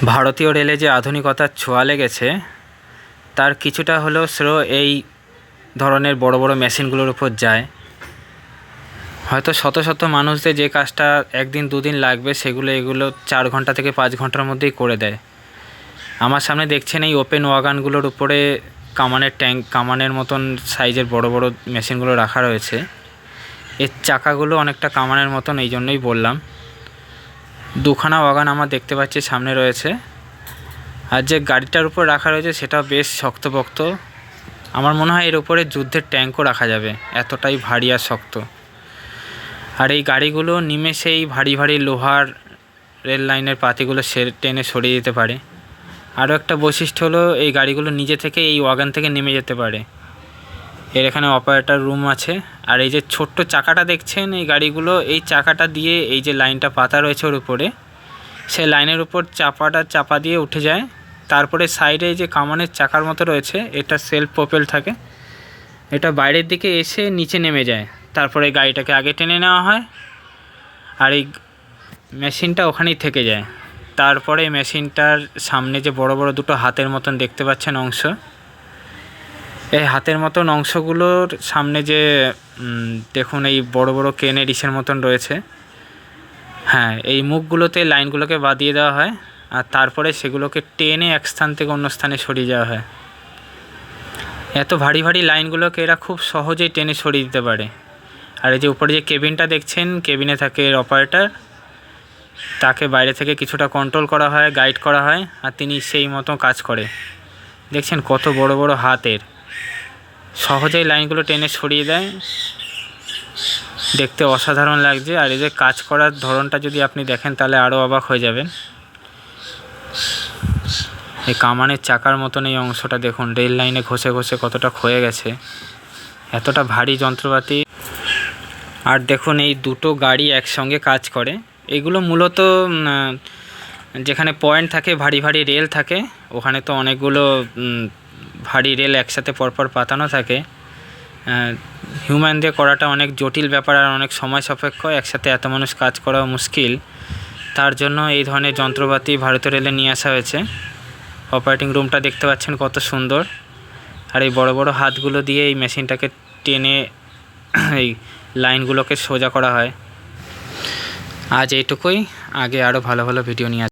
ভারতীয় রেলে যে আধুনিকতার ছোঁয়া লেগেছে তার কিছুটা হলেও শ্রেয় এই ধরনের বড় বড় মেশিনগুলোর উপর যায়। হয়তো শত শত মানুষদের যে কাজটা একদিন দুদিন লাগবে সেগুলো এগুলো 4 ঘন্টা থেকে 5 ঘন্টার মধ্যেই করে দেয়। আমার সামনে দেখছেন এই ওপেন ওয়াগানগুলোর উপরে কামানের মতন সাইজের বড় বড় মেশিনগুলো রাখা রয়েছে। এর চাকাগুলো অনেকটা কামানের মতন, এই জন্যই বললাম। দুখানা ওয়াগান আমার দেখতে পাচ্ছি সামনে রয়েছে, আর যে গাড়িটার উপর রাখা রয়েছে সেটা বেশ শক্তপোক্ত। আমার মনে হয় এর উপরে যুদ্ধের ট্যাঙ্কও রাখা যাবে, এতটাই ভারী আর শক্ত। আর এই গাড়িগুলো নিমেষেই ভারী ভারী লোহার রেল লাইনের পাতিগুলো টেনে সরিয়ে দিতে পারে। আরও একটা বৈশিষ্ট্য হলো এই গাড়িগুলো নিজে থেকে এই ওয়াগান থেকে নেমে যেতে পারে। এর এখানে অপারেটর রুম আছে। আর এই যে ছোট্ট চাকাটা দেখছেন এই গাড়িগুলো, এই চাকাটা দিয়ে এই যে লাইনটা পাতা রয়েছে ওর উপরে, সেই লাইনের উপর চাপা দিয়ে উঠে যায়। তারপরে সাইডে যে কামানের চাকার মতো রয়েছে, এটা সেলফ প্রোপেল থাকে, এটা বাইরের দিকে এসে নিচে নেমে যায়। তারপরে গাড়িটাকে আগে টেনে নেওয়া হয় আর এই মেশিনটা ওখানেই থেকে যায়। তারপরে মেশিনটার সামনে যে বড় বড় দুটো হাতের মতন দেখতে পাচ্ছেন অংশ, এই হাতের মতন অংশগুলোর সামনে যে দেখুন এই বড় বড় ক্রেনের ইসের মতন রয়েছে, হ্যাঁ, এই মুখগুলোতে লাইনগুলোকে বাঁধিয়ে দেওয়া হয় আর তারপরে সেগুলোকে টেনে এক স্থান থেকে অন্য স্থানে সরিয়ে যাওয়া হয়। এত ভারী ভারী লাইনগুলোকে এরা খুব সহজেই টেনে সরিয়ে দিতে পারে। আর এই যে উপরে যে কেবিনটা দেখছেন, কেবিনে থাকে অপারেটর, তাকে বাইরে থেকে কিছুটা কন্ট্রোল করা হয়, গাইড করা হয়, আর তিনি সেই মতো কাজ করে। দেখছেন কত বড় বড় হাতের, সহজেই লাইনগুলো টেনে সরিয়ে দেয়, দেখতে অসাধারণ লাগছে। আর এই যে কাজ করার ধরনটা যদি আপনি দেখেন তাহলে আরও অবাক হয়ে যাবেন। এই কামানের চাকার মতন এই অংশটা দেখুন, রেল লাইনে ঘষে ঘষে কতটা ক্ষয়ে গেছে, এতটা ভারী যন্ত্রপাতি। আর দেখুন এই দুটো গাড়ি একসঙ্গে কাজ করে। এগুলো মূলত যেখানে পয়েন্ট থাকে, ভারী ভারী রেল থাকে, ওখানে তো অনেকগুলো ভারী রেল একসাথে পরপর পাতানো থাকে। হিউম্যান দিয়ে করাটা অনেক জটিল ব্যাপার আর অনেক সময় সাপেক্ষ, একসাথে এত মানুষ কাজ করা মুশকিল। তার জন্য এই ধরনের যন্ত্রপাতি ভারতীয় রেলে নিয়ে আসা হয়েছে। অপারেটিং রুমটা দেখতে পাচ্ছেন কত সুন্দর। আর এই বড় বড় হাতগুলো দিয়ে এই মেশিনটাকে টেনে এই লাইনগুলোকে সোজা করা হয়। আজ এইটুকুই, আগে আরও ভালো ভালো ভিডিও নিয়ে